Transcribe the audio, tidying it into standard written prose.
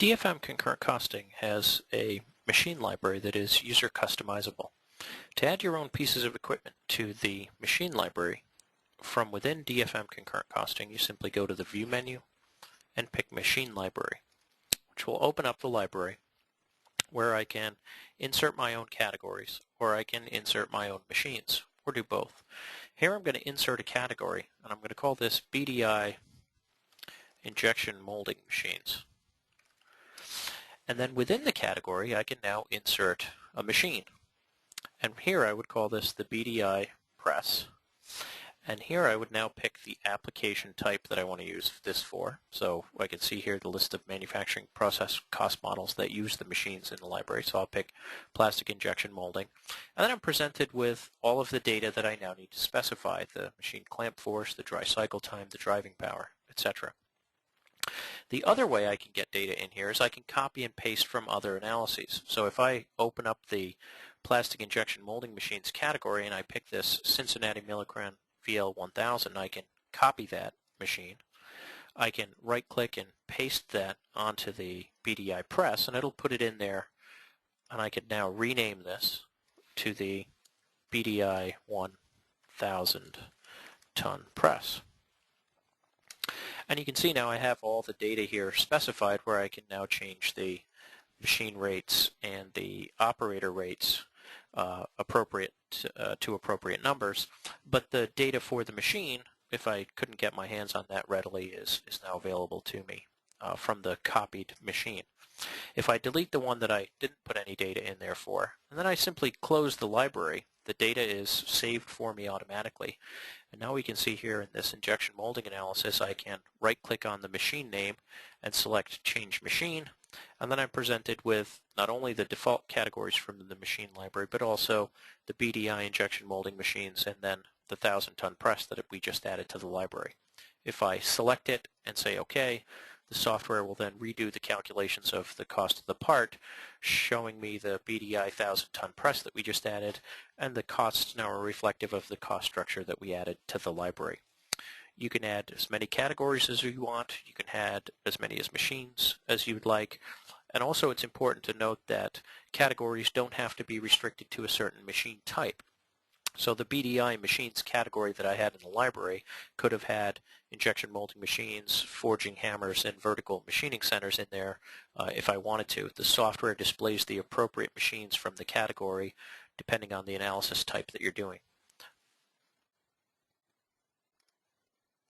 DFM concurrent costing has a machine library that is user customizable. To add your own pieces of equipment to the machine library, from within DFM concurrent costing, you simply go to the View menu and pick Machine Library, which will open up the library where I can insert my own categories, or I can insert my own machines, or do both. Here I'm going to insert a category, and I'm going to call this BDI injection molding machines. And then within the category, I can now insert a machine. And here I would call this the BDI press. And here I would now pick the application type that I want to use this for. So I can see here the list of manufacturing process cost models that use the machines in the library. So I'll pick plastic injection molding. And then I'm presented with all of the data that I now need to specify: the machine clamp force, the dry cycle time, the driving power, etc. The other way I can get data in here is I can copy and paste from other analyses. So if I open up the plastic injection molding machines category and I pick this Cincinnati Millicran VL1000, I can copy that machine. I can right-click and paste that onto the BDI press, and it'll put it in there, and I could now rename this to the BDI 1000 ton press. And you can see now I have all the data here specified where I can now change the machine rates and the operator rates appropriate to appropriate numbers. But the data for the machine, if I couldn't get my hands on that readily, is now available to me from the copied machine. If I delete the one that I didn't put any data in there for, and then I simply close the library, the data is saved for me automatically. And now we can see here in this injection molding analysis, I can right-click on the machine name and select Change Machine, and then I'm presented with not only the default categories from the machine library, but also the BDI injection molding machines and then the 1000-ton press that we just added to the library. If I select it and say OK, the software will then redo the calculations of the cost of the part, showing me the BDI 1000-ton press that we just added, and the costs now are reflective of the cost structure that we added to the library. You can add as many categories as you want. You can add as many as machines as you'd like. And also it's important to note that categories don't have to be restricted to a certain machine type. So the BDI machines category that I had in the library could have had injection molding machines, forging hammers, and vertical machining centers in there if I wanted to. The software displays the appropriate machines from the category depending on the analysis type that you're doing.